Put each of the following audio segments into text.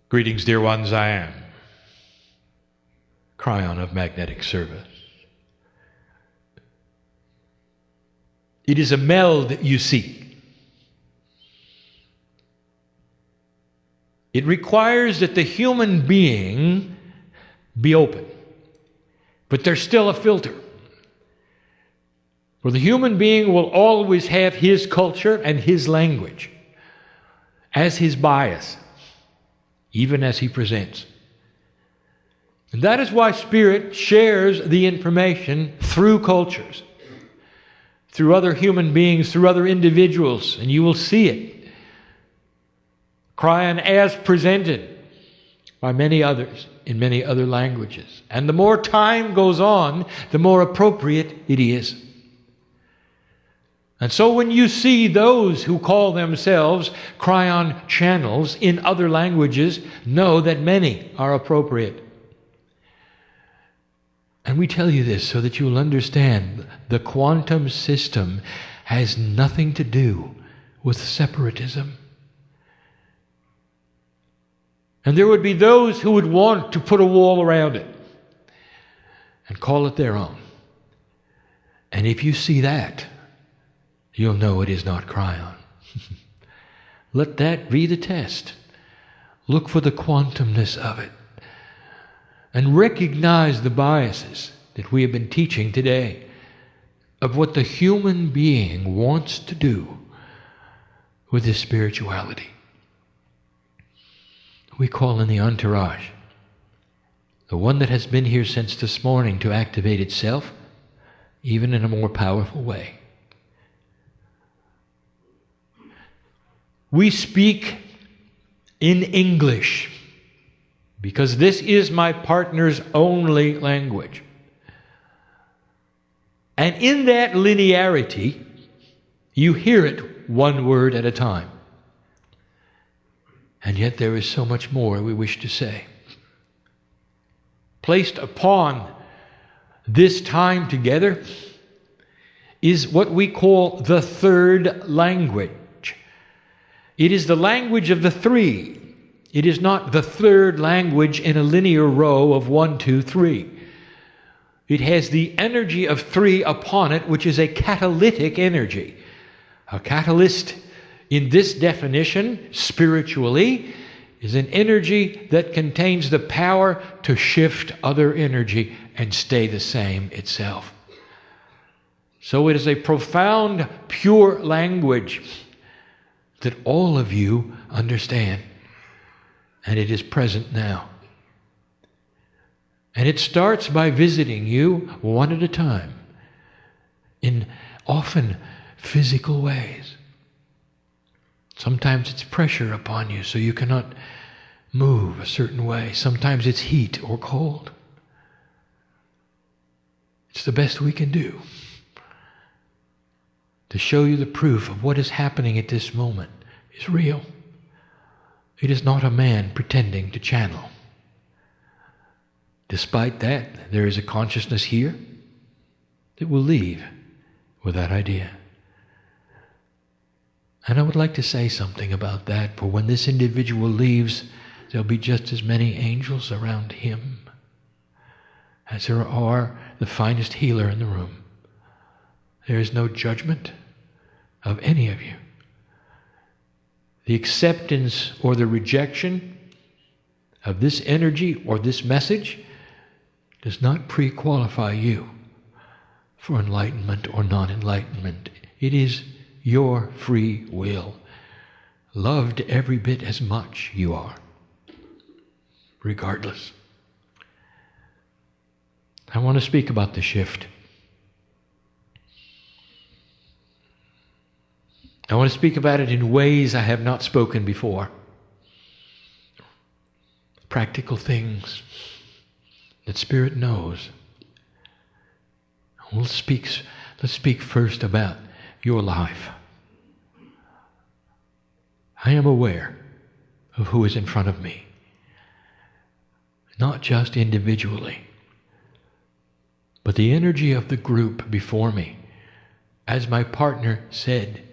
Greetings, dear ones, I am Kryon of magnetic service. It is a meld you seek. It requires that the human being be open, but there's still a filter. For the human being will always have his culture and his language as his bias, even as he presents. And that is why Spirit shares the information through cultures, through other human beings, through other individuals, and you will see it. Kryon as presented by many others in many other languages. And the more time goes on, the more appropriate it is. And so when you see those who call themselves Kryon channels in other languages, know that many are appropriate. And we tell you this so that you'll understand the quantum system has nothing to do with separatism. And there would be those who would want to put a wall around it and call it their own. And if you see that, you'll know it is not Kryon. Let that be the test. Look for the quantumness of it. And recognize the biases that we have been teaching today of what the human being wants to do with his spirituality. We call in the entourage, the one that has been here since this morning, to activate itself, even in a more powerful way. We speak in English because this is my partner's only language. And in that linearity, you hear it one word at a time. And yet there is so much more we wish to say. Placed upon this time together is what we call the third language. It is the language of the three. It is not the third language in a linear row of 1, 2, 3. It has the energy of 3 upon it, which is a catalytic energy. A catalyst, in this definition, spiritually, is an energy that contains the power to shift other energy and stay the same itself. So it is a profound, pure language that all of you understand. And it is present now. And it starts by visiting you one at a time in often physical ways. Sometimes it's pressure upon you so you cannot move a certain way. Sometimes it's heat or cold. It's the best we can do to show you the proof of what is happening at this moment is real. It is not a man pretending to channel. Despite that, there is a consciousness here that will leave with that idea. And I would like to say something about that, for when this individual leaves, there'll be just as many angels around him as there are the finest healer in the room. There is no judgment of any of you. The acceptance or the rejection of this energy or this message does not pre-qualify you for enlightenment or non-enlightenment. It is your free will, loved every bit as much you are, regardless. I want to speak about the shift. I want to speak about it in ways I have not spoken before. Practical things that Spirit knows. Let's speak first about your life. I am aware of who is in front of me, not just individually, but the energy of the group before me, as my partner said,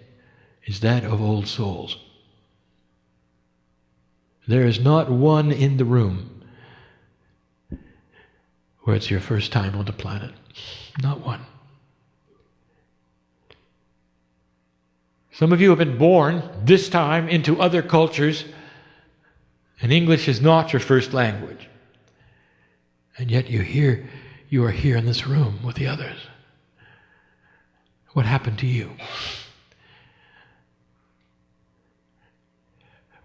is that of old souls. There is not one in the room where it's your first time on the planet. Not one. Some of you have been born this time into other cultures, and English is not your first language. And yet you are here in this room with the others. What happened to you?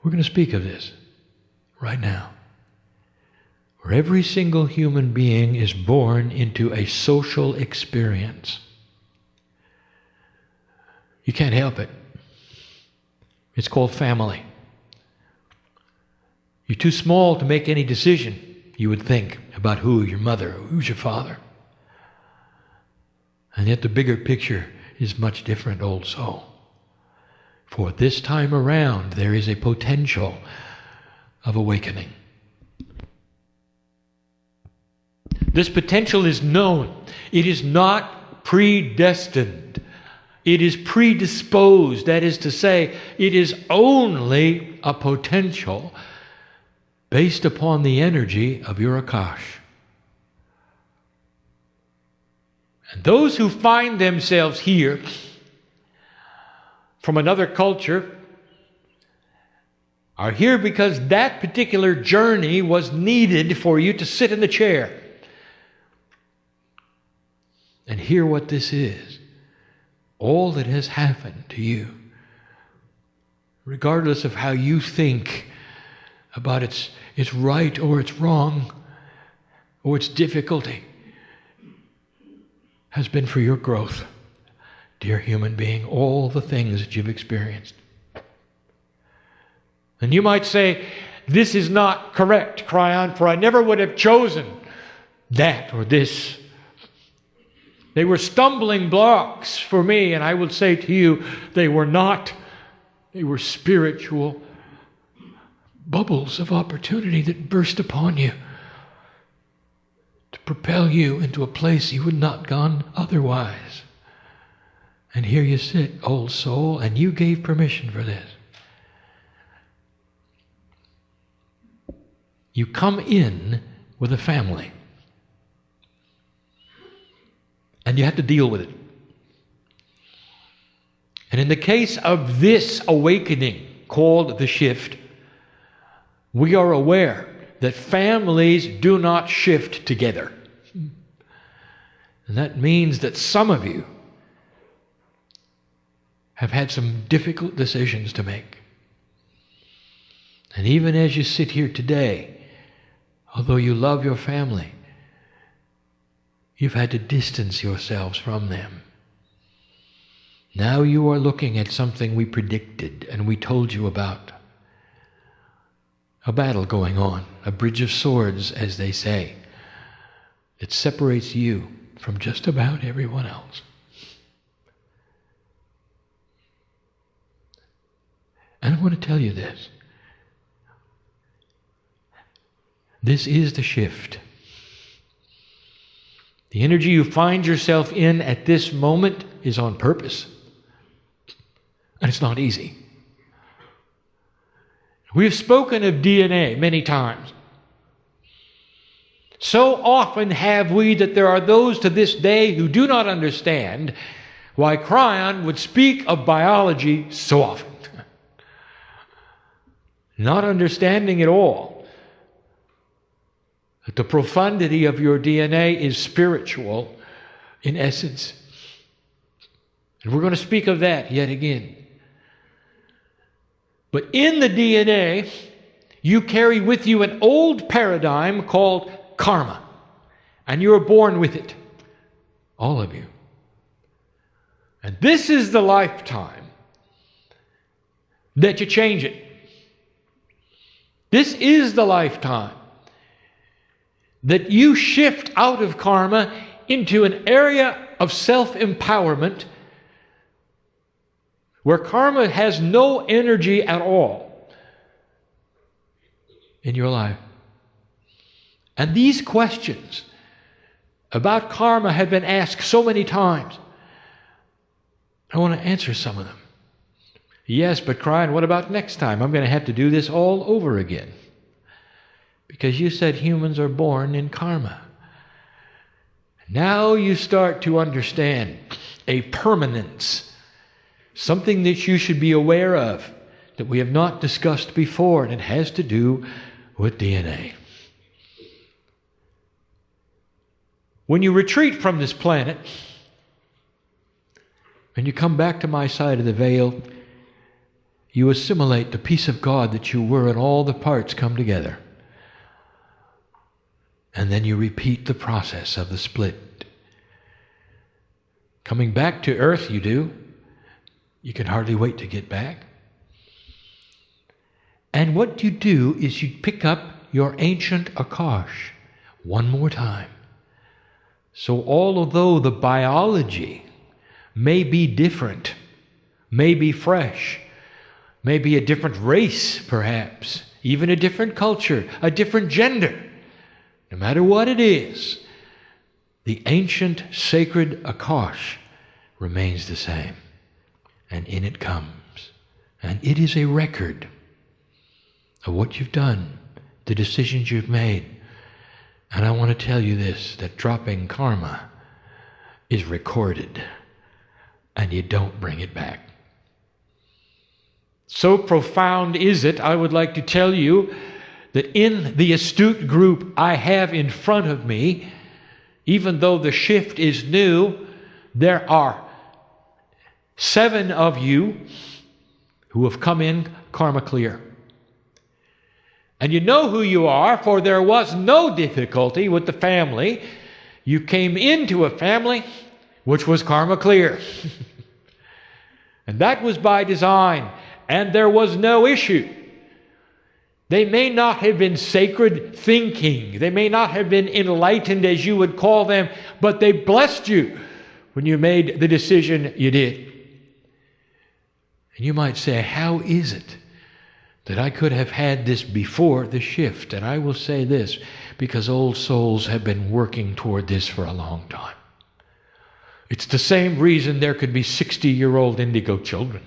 We're going to speak of this right now. Where every single human being is born into a social experience. You can't help it. It's called family. You're too small to make any decision, you would think, about who your mother, who's your father. And yet the bigger picture is much different also. For this time around, there is a potential of awakening. This potential is known. It is not predestined. It is predisposed. That is to say, it is only a potential based upon the energy of your Akash. And those who find themselves here from another culture are here because that particular journey was needed for you to sit in the chair and hear what this is. All that has happened to you, regardless of how you think about its right or its wrong or its difficulty, has been for your growth, dear human being, all the things that you've experienced. And you might say, this is not correct, Kryon, for I never would have chosen that or this. They were stumbling blocks for me, and I would say to you, they were not. They were spiritual bubbles of opportunity that burst upon you to propel you into a place you would not have gone otherwise. And here you sit, old soul, and you gave permission for this. You come in with a family. And you have to deal with it. And in the case of this awakening called the shift, we are aware that families do not shift together. And that means that some of you have had some difficult decisions to make. And even as you sit here today, although you love your family, you've had to distance yourselves from them. Now you are looking at something we predicted and we told you about. A battle going on, a bridge of swords, as they say. It separates you from just about everyone else. And I want to tell you this. This is the shift. The energy you find yourself in at this moment is on purpose. And it's not easy. We've spoken of DNA many times. So often have we that there are those to this day who do not understand why Kryon would speak of biology so often. Not understanding at all that the profundity of your DNA is spiritual in essence. And we're going to speak of that yet again. But in the DNA, you carry with you an old paradigm called karma. And you are born with it. All of you. And this is the lifetime that you change it. This is the lifetime that you shift out of karma into an area of self-empowerment where karma has no energy at all in your life. And these questions about karma have been asked so many times. I want to answer some of them. Yes, but Kryon, what about next time? I'm going to have to do this all over again. Because you said humans are born in karma. Now you start to understand a permanence, something that you should be aware of that we have not discussed before, and it has to do with DNA. When you retreat from this planet and you come back to my side of the veil, you assimilate the peace of God that you were, and all the parts come together. And then you repeat the process of the split. Coming back to earth, you do. You can hardly wait to get back. And what you do is you pick up your ancient Akash one more time. So although the biology may be different, may be fresh, may be a different race perhaps, even a different culture, a different gender, no matter what it is, the ancient sacred Akash remains the same. And in it comes. And it is a record of what you've done, the decisions you've made. And I want to tell you this, that dropping karma is recorded, and you don't bring it back. So profound is it, I would like to tell you that in the astute group I have in front of me, even though the shift is new, there are 7 of you who have come in karma clear. And you know who you are, for there was no difficulty with the family. You came into a family which was karma clear. And that was by design, and there was no issue. They may not have been sacred thinking. They may not have been enlightened, as you would call them, but they blessed you when you made the decision you did. And you might say, how is it that I could have had this before the shift? And I will say this, because old souls have been working toward this for a long time. It's the same reason there could be 60-year-old indigo children.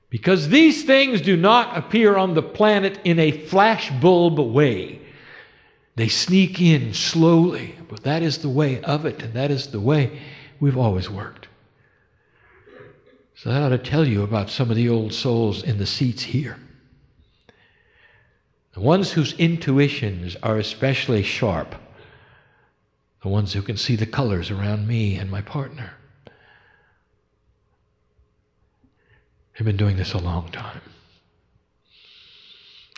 Because these things do not appear on the planet in a flashbulb way. They sneak in slowly, but that is the way of it, and that is the way we've always worked. So that ought to tell you about some of the old souls in the seats here. The ones whose intuitions are especially sharp, the ones who can see the colors around me and my partner. I've been doing this a long time.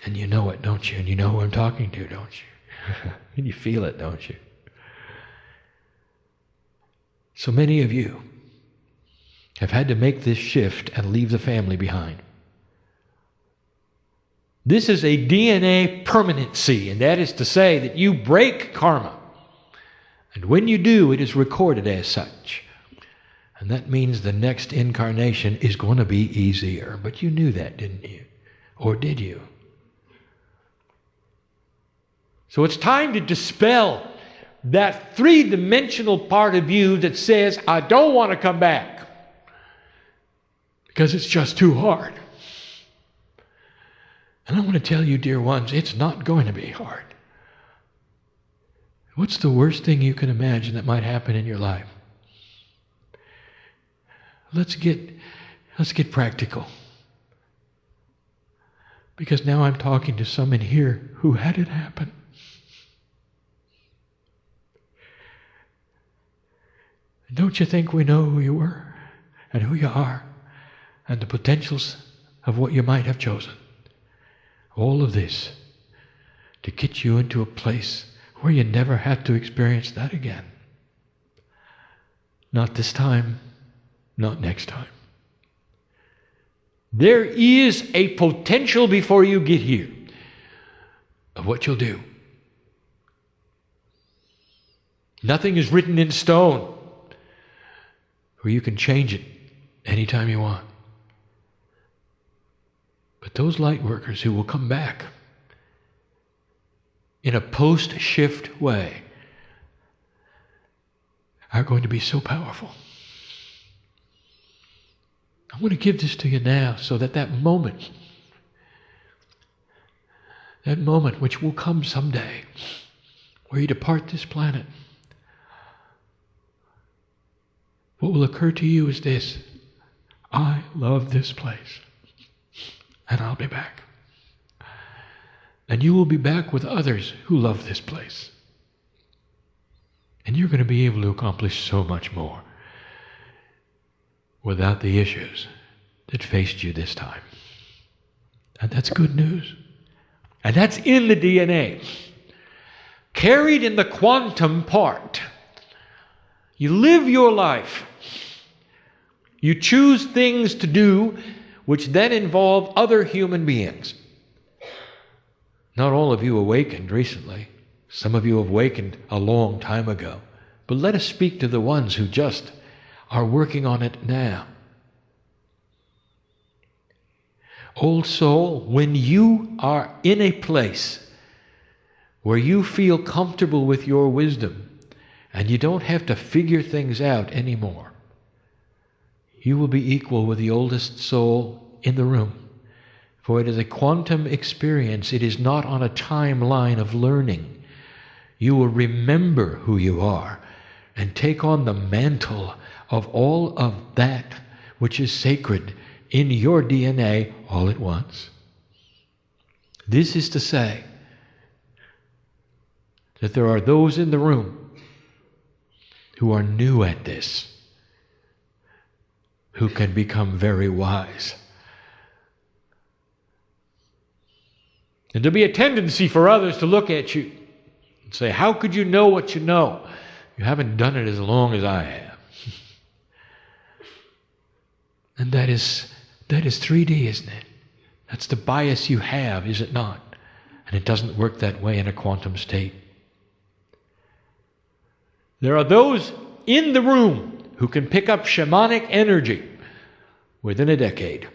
And you know it, don't you? And you know who I'm talking to, don't you? And you feel it, don't you? So many of you have had to make this shift and leave the family behind. This is a DNA permanency, and that is to say that you break karma. And when you do, it is recorded as such. And that means the next incarnation is going to be easier. But you knew that, didn't you? Or did you? So it's time to dispel that three-dimensional part of you that says, I don't want to come back because it's just too hard. And I want to tell you, dear ones, it's not going to be hard. What's the worst thing you can imagine that might happen in your life? Let's get practical. Because now I'm talking to some in here who had it happen. Don't you think we know who you were and who you are and the potentials of what you might have chosen? All of this to get you into a place where you never have to experience that again. Not this time, not next time. There is a potential before you get here of what you'll do. Nothing is written in stone where you can change it anytime you want. But those light workers who will come back in a post-shift way are going to be so powerful. I want to give this to you now so that that moment which will come someday, where you depart this planet, what will occur to you is this: I love this place, and I'll be back. And you will be back with others who love this place. And you're going to be able to accomplish so much more without the issues that faced you this time. And that's good news. And that's in the DNA. Carried in the quantum part. You live your life. You choose things to do which then involve other human beings. Not all of you awakened recently. Some of you have awakened a long time ago. But let us speak to the ones who just are working on it now. Old soul, when you are in a place where you feel comfortable with your wisdom and you don't have to figure things out anymore, you will be equal with the oldest soul in the room. For it is a quantum experience. It is not on a timeline of learning. You will remember who you are and take on the mantle of all of that which is sacred in your DNA all at once. This is to say that there are those in the room who are new at this, who can become very wise. And there'll be a tendency for others to look at you and say, how could you know what you know? You haven't done it as long as I have. And that is 3D, isn't it? That's the bias you have, is it not? And it doesn't work that way in a quantum state. There are those in the room who can pick up shamanic energy within a decade.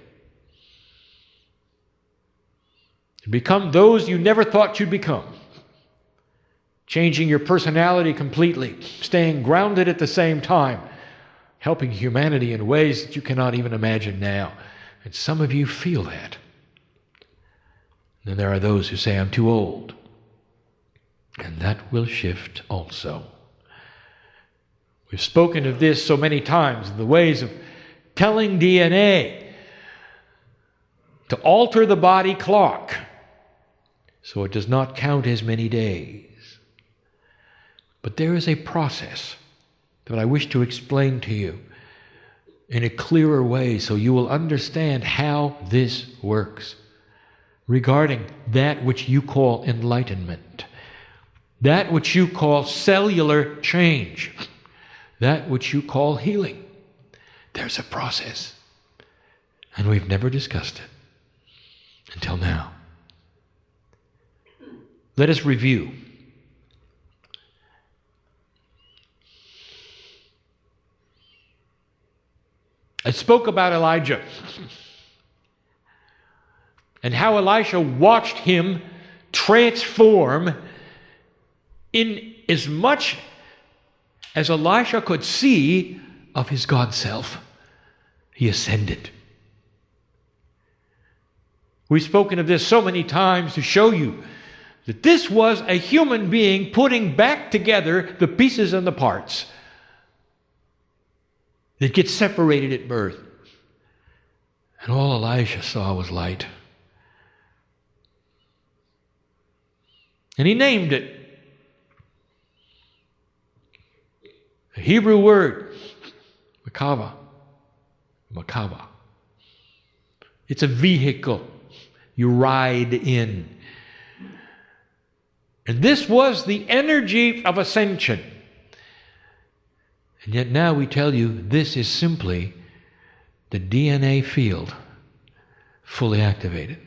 To become those you never thought you'd become. Changing your personality completely, staying grounded at the same time, helping humanity in ways that you cannot even imagine now. And some of you feel that. Then there are those who say, I'm too old. And that will shift also. We've spoken of this so many times, the ways of telling DNA to alter the body clock so it does not count as many days. But there is a process that I wish to explain to you in a clearer way so you will understand how this works regarding that which you call enlightenment, that which you call cellular change, that which you call healing. There's a process, and we've never discussed it until now. Let us review. I spoke about Elijah and how Elisha watched him transform in as much as Elisha could see of his God self. He ascended. We've spoken of this so many times to show you that this was a human being putting back together the pieces and the parts that get separated at birth. And all Elisha saw was light. And he named it. The Hebrew word, Makava. Makava. It's a vehicle you ride in. And this was the energy of ascension. And yet now we tell you this is simply the DNA field fully activated.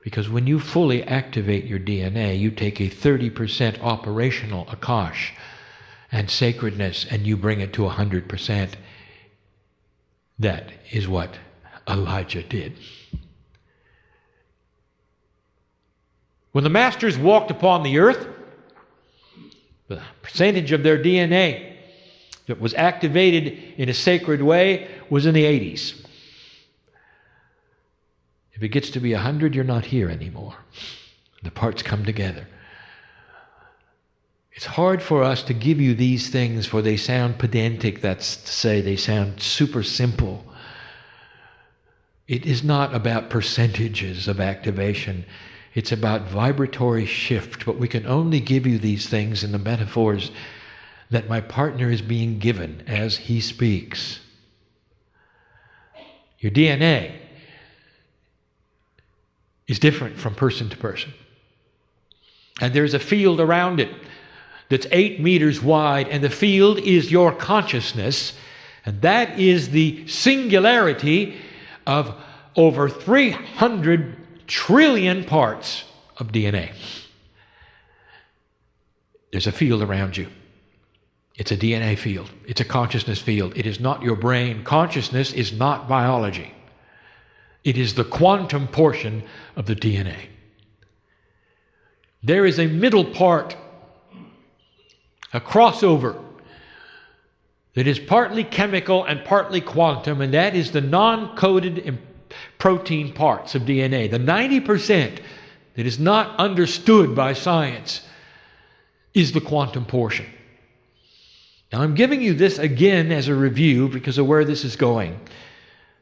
Because when you fully activate your DNA, you take a 30% operational akash and sacredness and you bring it to 100%. That is what Elijah did. When the masters walked upon the earth, the percentage of their DNA that was activated in a sacred way was in the 80s. If it gets to be 100, you're not here anymore. The parts come together. It's hard for us to give you these things, for they sound pedantic. That's to say, they sound super simple. It is not about percentages of activation. It's about vibratory shift. But we can only give you these things in the metaphors that my partner is being given as he speaks. Your DNA is different from person to person. And there's a field around it that's 8 meters wide, and the field is your consciousness, and that is the singularity of over 300 trillion parts of DNA. There's a field around you. It's a DNA field. It's a consciousness field. It is not your brain. Consciousness is not biology. It is the quantum portion of the DNA. There is a middle part, a crossover, that is partly chemical and partly quantum, and that is the non-coded protein parts of DNA. The 90% that is not understood by science is the quantum portion. Now I'm giving you this again as a review because of where this is going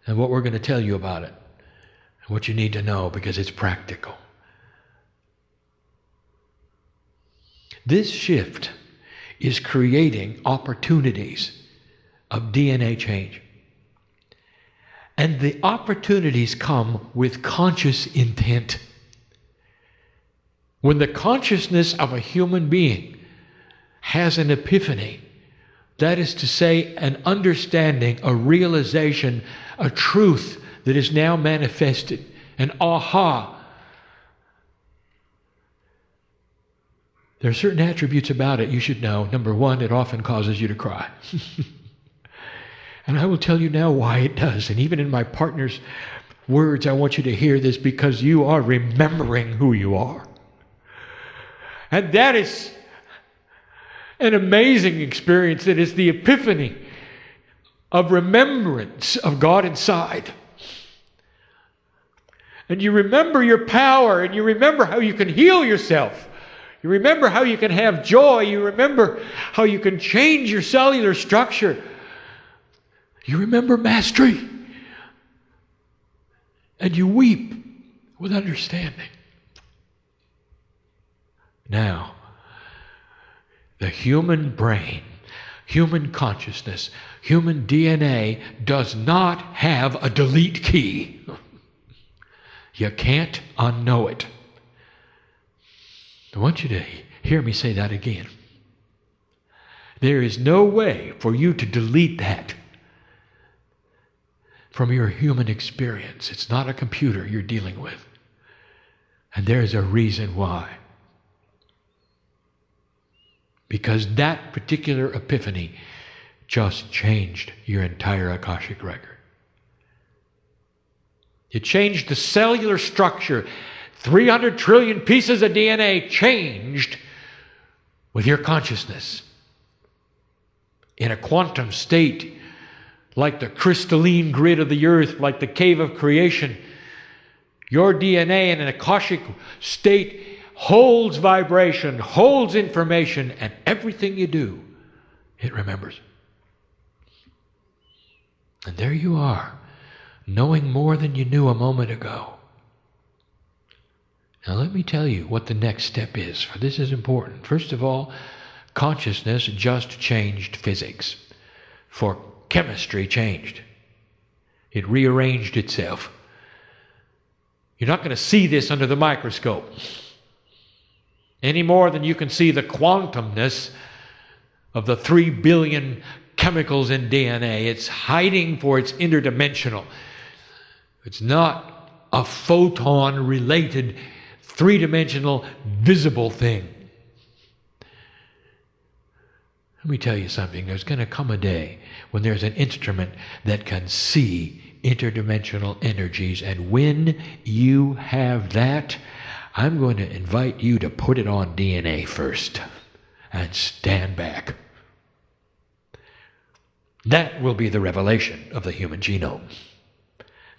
and what we're going to tell you about it and what you need to know because it's practical. This shift is creating opportunities of DNA change. And the opportunities come with conscious intent. When the consciousness of a human being has an epiphany, that is to say, an understanding, a realization, a truth that is now manifested, an aha. There are certain attributes about it you should know. Number one, it often causes you to cry. And I will tell you now why it does. And even in my partner's words, I want you to hear this because you are remembering who you are. And that is an amazing experience. It is the epiphany of remembrance of God inside. And you remember your power, and you remember how you can heal yourself. You remember how you can have joy. You remember how you can change your cellular structure. You remember mastery. And you weep with understanding. Now, the human brain, human consciousness, human DNA does not have a delete key. You can't unknow it. I want you to hear me say that again. There is no way for you to delete that from your human experience. It's not a computer you're dealing with. And there's a reason why. Because that particular epiphany just changed your entire Akashic record. It changed the cellular structure. 300 trillion pieces of DNA changed with your consciousness. In a quantum state, like the crystalline grid of the earth, like the cave of creation, your DNA in an Akashic state holds vibration, holds information, and everything you do, it remembers. And there you are, knowing more than you knew a moment ago. Now let me tell you what the next step is, for this is important. First of all, consciousness just changed physics, for chemistry changed. It rearranged itself. You're not going to see this under the microscope any more than you can see the quantumness of the 3 billion chemicals in DNA. It's hiding for its interdimensional. It's not a photon-related, three-dimensional, visible thing. Let me tell you something. There's going to come a day when there's an instrument that can see interdimensional energies, and when you have that, I'm going to invite you to put it on DNA first and stand back. That will be the revelation of the human genome.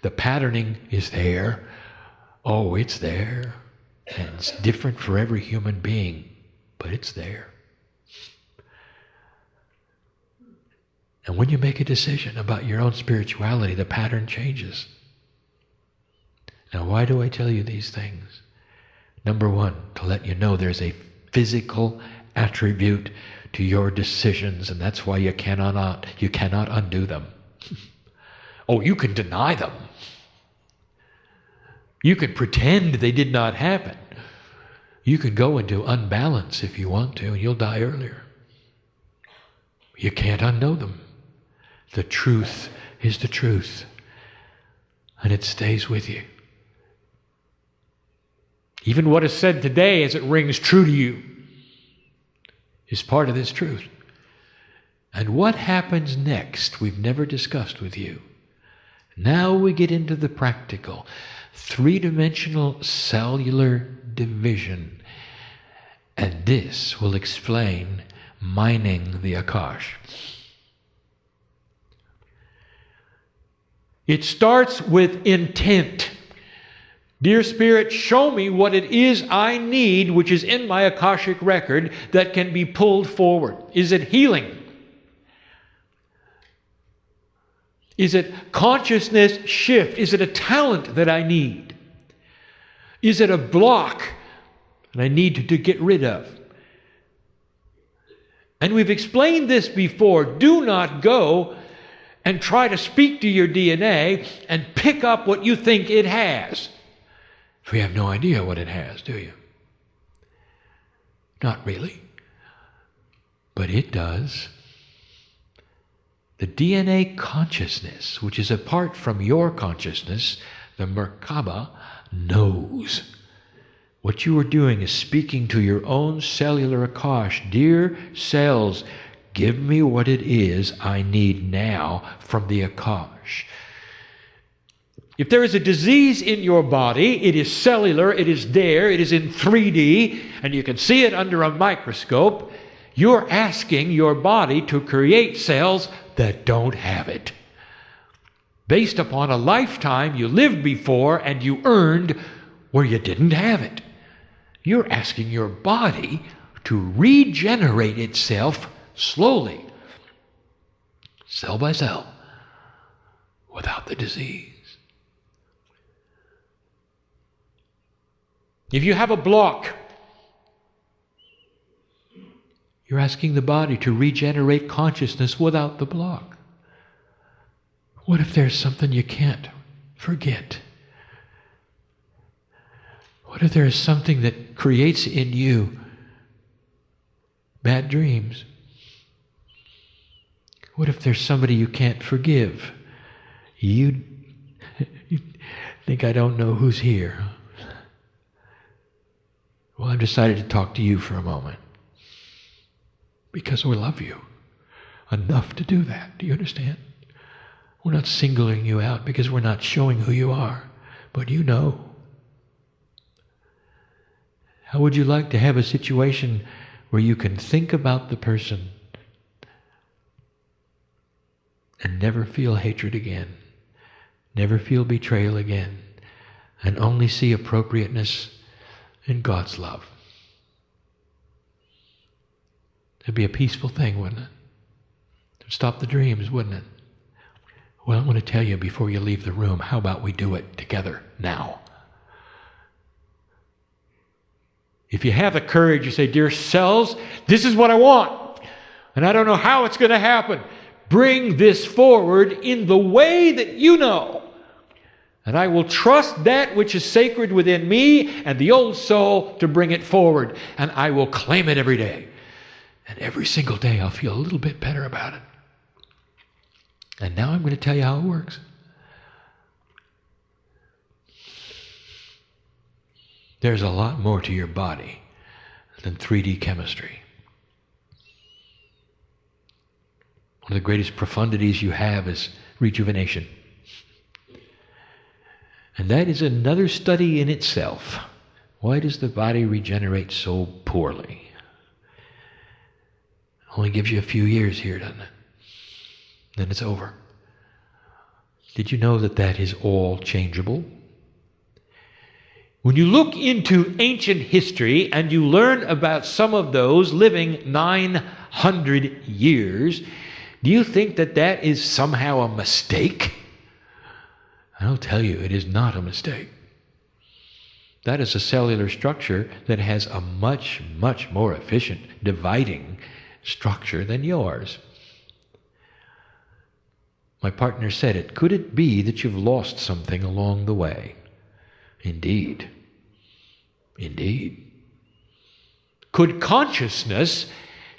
The patterning is there. Oh, it's there. And it's different for every human being, but it's there. And when you make a decision about your own spirituality, the pattern changes. Now, why do I tell you these things? Number one, to let you know there's a physical attribute to your decisions, and that's why you cannot undo them. Oh, you can deny them. You can pretend they did not happen. You can go into unbalance if you want to, and you'll die earlier. You can't unknow them. The truth is the truth, and it stays with you. Even what is said today as it rings true to you is part of this truth. And what happens next, we've never discussed with you. Now we get into the practical, three-dimensional cellular division. And this will explain mining the Akash. It starts with intent. Dear Spirit, show me what it is I need, which is in my Akashic record, that can be pulled forward. Is it healing? Is it consciousness shift? Is it a talent that I need? Is it a block that I need to get rid of? And we've explained this before. Do not go and try to speak to your DNA and pick up what you think it has. We have no idea what it has, do you? Not really. But it does. The DNA consciousness, which is apart from your consciousness, the Merkaba, knows. What you are doing is speaking to your own cellular Akash. Dear cells, give me what it is I need now from the Akash. If there is a disease in your body, it is cellular, it is there, it is in 3D, and you can see it under a microscope. You're asking your body to create cells that don't have it, based upon a lifetime you lived before and you earned where you didn't have it. You're asking your body to regenerate itself slowly, cell by cell, without the disease. If you have a block, you're asking the body to regenerate consciousness without the block. What if there's something you can't forget? What if there is something that creates in you bad dreams? What if there's somebody you can't forgive? You think I don't know who's here? Well, I've decided to talk to you for a moment because we love you enough to do that. Do you understand? We're not singling you out because we're not showing who you are, but you know. How would you like to have a situation where you can think about the person and never feel hatred again, never feel betrayal again, and only see appropriateness in God's love? It'd be a peaceful thing, wouldn't it? It'd stop the dreams, wouldn't it? Well, I'm going to tell you before you leave the room, how about we do it together now? If you have the courage, you say, dear cells, this is what I want, and I don't know how it's going to happen. Bring this forward in the way that you know. And I will trust that which is sacred within me and the old soul to bring it forward. And I will claim it every day. And every single day I'll feel a little bit better about it. And now I'm going to tell you how it works. There's a lot more to your body than 3D chemistry. One of the greatest profundities you have is rejuvenation. And that is another study in itself. Why does the body regenerate so poorly? It only gives you a few years here, doesn't it? then it's over. Did you know that that is all changeable? When you look into ancient history and you learn about some of those living 900 years, do you think that that is somehow a mistake? I'll tell you, it is not a mistake. That is a cellular structure that has a much, much more efficient dividing structure than yours. My partner said it. Could it be that you've lost something along the way? Indeed. Indeed. Could consciousness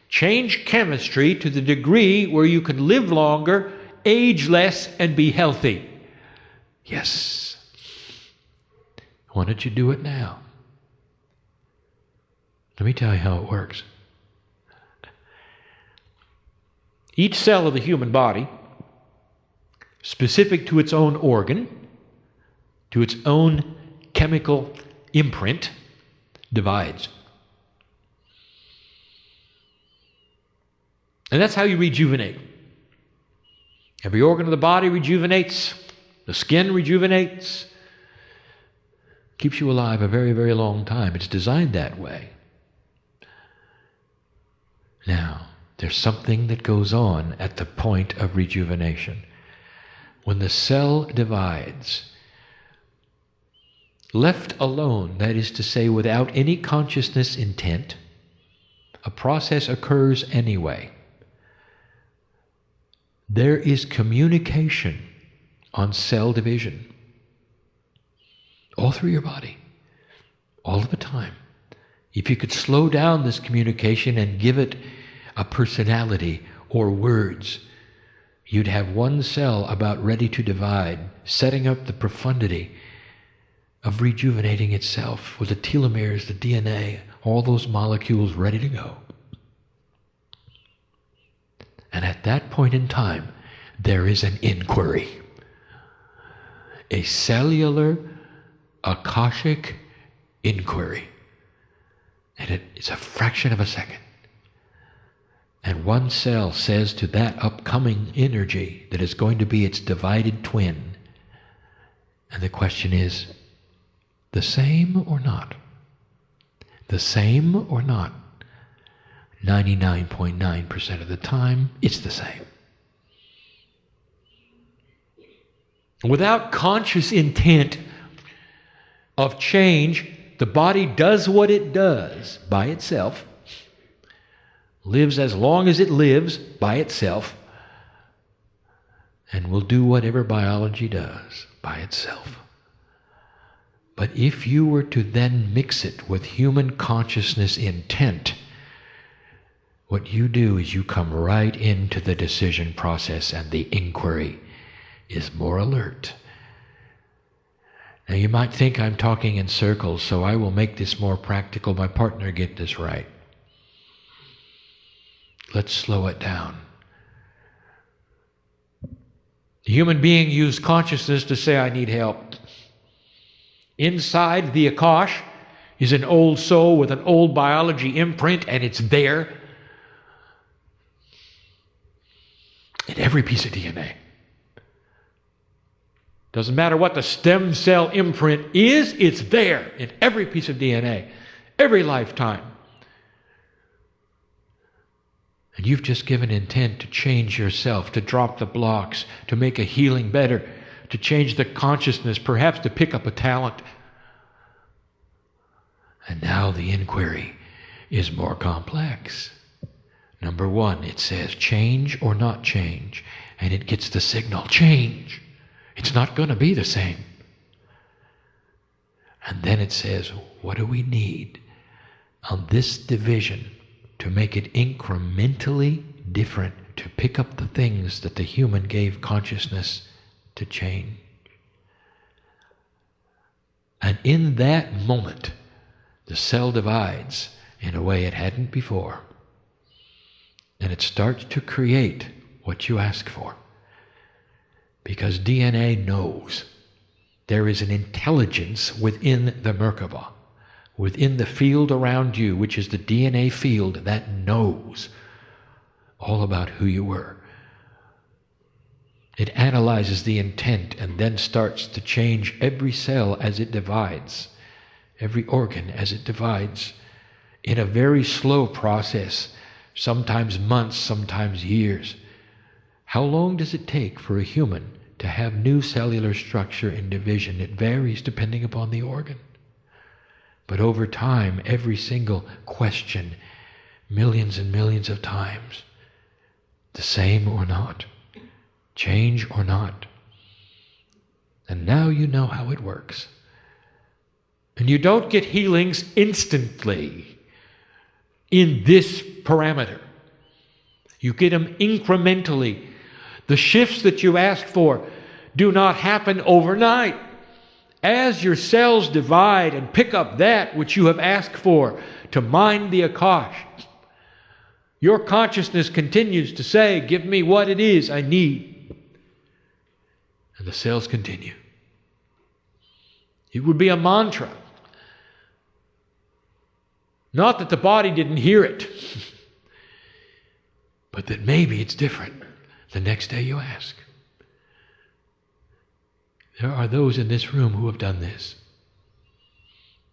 change chemistry to the degree where you can live longer, age less, and be healthy? Yes. Why don't you do it now? Let me tell you how it works. Each cell of the human body, specific to its own organ, to its own chemical imprint, divides. And that's how you rejuvenate. Every organ of the body rejuvenates. The skin rejuvenates. Keeps you alive a very, very long time. It's designed that way. Now, there's something that goes on at the point of rejuvenation. When the cell divides, left alone, that is to say, without any consciousness intent, a process occurs anyway. There is communication on cell division all through your body, all of the time. If you could slow down this communication and give it a personality or words, you'd have one cell about ready to divide, setting up the profundity of rejuvenating itself with the telomeres, the DNA, all those molecules ready to go. And at that point in time, there is an inquiry. A cellular, akashic inquiry. And it's a fraction of a second. And one cell says to that upcoming energy that is going to be its divided twin, and the question is, the same or not? The same or not? 99.9% of the time, it's the same. Without conscious intent of change, the body does what it does by itself, lives as long as it lives by itself, and will do whatever biology does by itself. But if you were to then mix it with human consciousness intent, what you do is you come right into the decision process, and the inquiry is more alert. Now you might think I'm talking in circles, so I will make this more practical. My partner get this right. Let's slow it down. The human being used consciousness to say, I need help. Inside the Akash is an old soul with an old biology imprint, and it's there in every piece of DNA. Doesn't matter what the stem cell imprint is, it's there in every piece of DNA, every lifetime. And you've just given intent to change yourself, to drop the blocks, to make a healing better, to change the consciousness, perhaps to pick up a talent. And now the inquiry is more complex. Number one, it says change or not change, and it gets the signal, change. It's not going to be the same. And then it says, what do we need on this division to make it incrementally different, to pick up the things that the human gave consciousness to change? And in that moment, the cell divides in a way it hadn't before. And it starts to create what you ask for. Because DNA knows. There is an intelligence within the Merkaba, within the field around you, which is the DNA field that knows all about who you were. It analyzes the intent and then starts to change every cell as it divides, every organ as it divides, in a very slow process, sometimes months, sometimes years. How long does it take for a human to have new cellular structure and division? It varies depending upon the organ. But over time, every single question, millions and millions of times, the same or not, change or not. And now you know how it works. And you don't get healings instantly in this parameter. You get them incrementally. The shifts that you ask for do not happen overnight. As your cells divide and pick up that which you have asked for to mind the Akash, your consciousness continues to say, give me what it is I need. And the cells continue. It would be a mantra. Not that the body didn't hear it, but that maybe it's different the next day you ask. There are those in this room who have done this.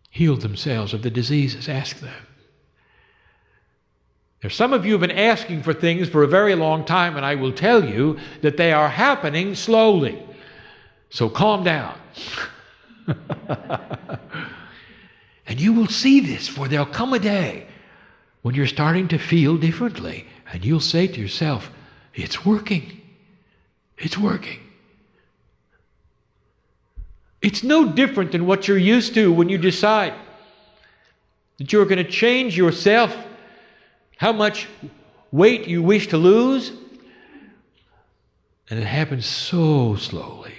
Healed themselves of the diseases. Ask them. There's some of you have been asking for things for a very long time, and I will tell you that they are happening slowly. So calm down. And you will see this, for there'll come a day when you're starting to feel differently, and you'll say to yourself, it's working. It's working. It's no different than what you're used to when you decide that you're going to change yourself, how much weight you wish to lose. And it happens so slowly,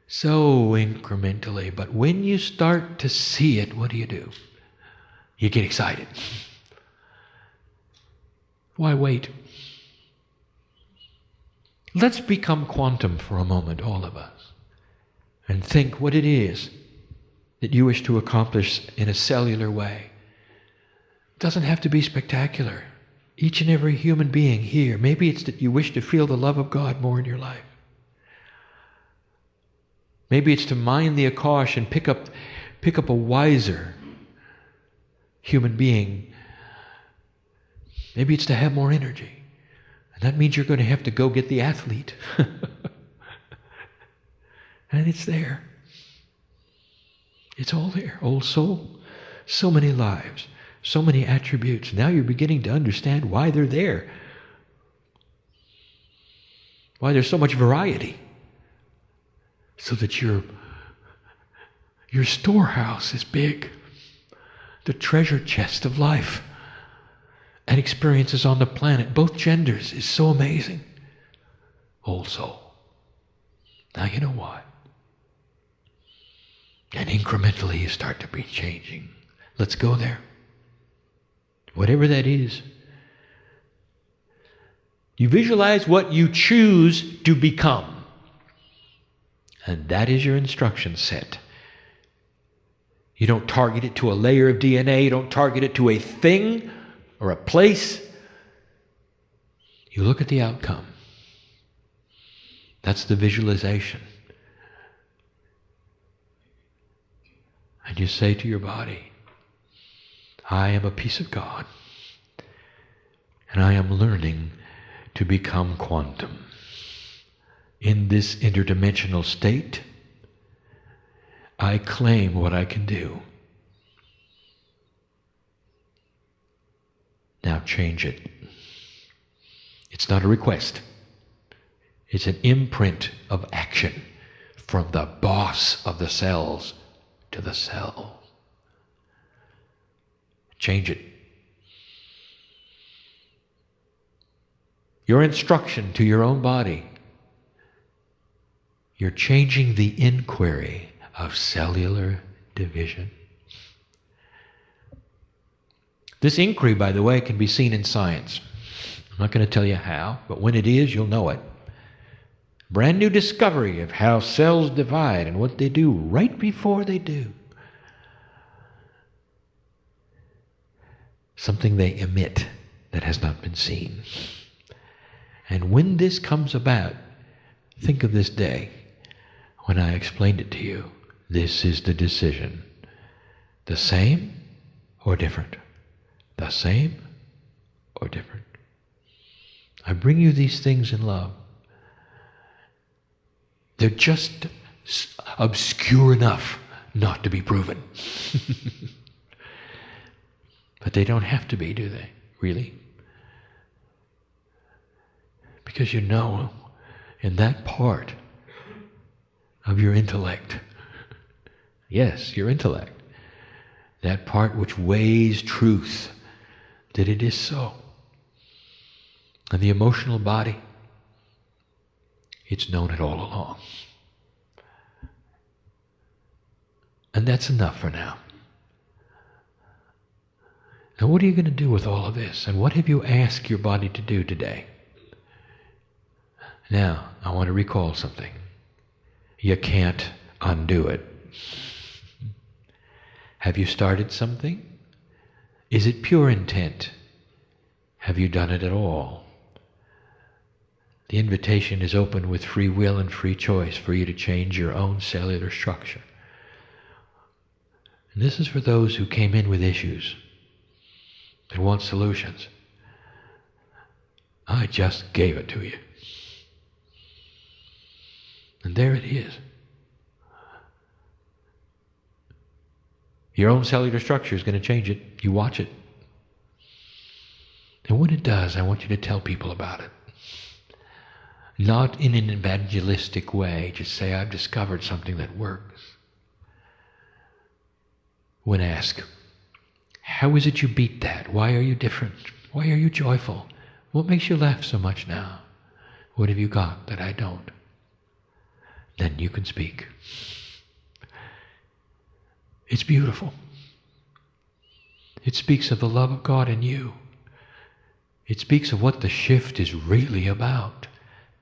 so incrementally. But when you start to see it, what do? You get excited. Why wait? Let's become quantum for a moment, all of us, and think what it is that you wish to accomplish in a cellular way. It doesn't have to be spectacular. Each and every human being here, maybe it's that you wish to feel the love of God more in your life. Maybe it's to mind the Akash and pick up a wiser human being. Maybe it's to have more energy. And that means you're going to have to go get the athlete. And it's there. It's all there. Old soul. So many lives. So many attributes. Now you're beginning to understand why they're there. Why there's so much variety. So that your storehouse is big. The treasure chest of life and experiences on the planet, both genders, is so amazing. Old soul. Now you know why. And incrementally you start to be changing. Let's go there. Whatever that is. You visualize what you choose to become. And that is your instruction set. You don't target it to a layer of DNA. You don't target it to a thing or a place. You look at the outcome. That's the visualization. And you say to your body, I am a piece of God, and I am learning to become quantum. In this interdimensional state, I claim what I can do. Now change it. It's not a request. It's an imprint of action from the boss of the cells to the cell. Change it. Your instruction to your own body. You're changing the inquiry of cellular division. This inquiry, by the way, can be seen in science. I'm not going to tell you how, but when it is, you'll know it. Brand new discovery of how cells divide and what they do right before they do. Something they emit that has not been seen. And when this comes about, Think of this day when I explained it to you. This is the decision. The same or different? The same or different? I bring you these things in love. They're just obscure enough not to be proven. But they don't have to be, do they? Really? Because you know, in that part of your intellect, yes, your intellect, that part which weighs truth, that it is so. And the emotional body, it's known it all along. And that's enough for now. Now what are you going to do with all of this? And what have you asked your body to do today? Now, I want to recall something. You can't undo it. Have you started something? Is it pure intent? Have you done it at all? The invitation is open with free will and free choice for you to change your own cellular structure. And this is for those who came in with issues and want solutions. I just gave it to you. And there it is. Your own cellular structure is going to change it. You watch it. And when it does, I want you to tell people about it. Not in an evangelistic way. Just say, I've discovered something that works. When asked, how is it you beat that? Why are you different? Why are you joyful? What makes you laugh so much now? What have you got that I don't? Then you can speak. It's beautiful. It speaks of the love of God in you. It speaks of what the shift is really about.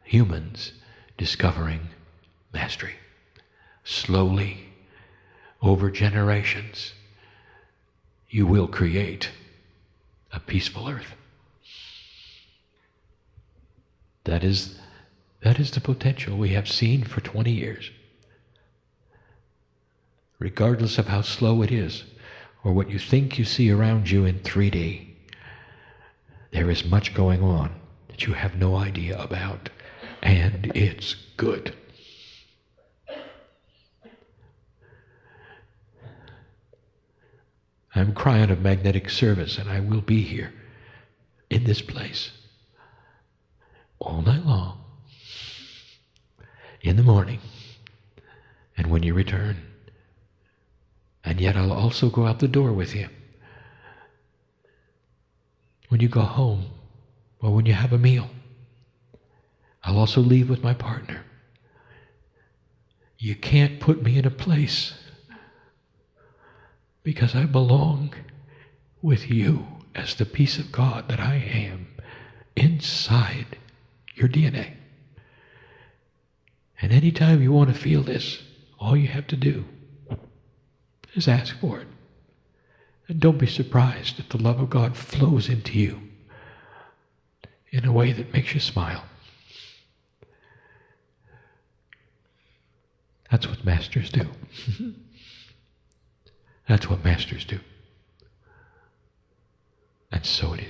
Humans discovering mastery. Slowly, over generations, you will create a peaceful earth. That is the potential we have seen for 20 years. Regardless of how slow it is, or what you think you see around you in 3D, there is much going on that you have no idea about, and it's good. I'm Kryon of magnetic service, and I will be here in this place all night long, in the morning, and when you return. And yet I'll also go out the door with you. When you go home, or when you have a meal, I'll also leave with my partner. You can't put me in a place because I belong with you as the piece of God that I am inside your DNA. And anytime you want to feel this, all you have to do is ask for it. And don't be surprised if the love of God flows into you in a way that makes you smile. That's what masters do. That's what masters do. And so it is.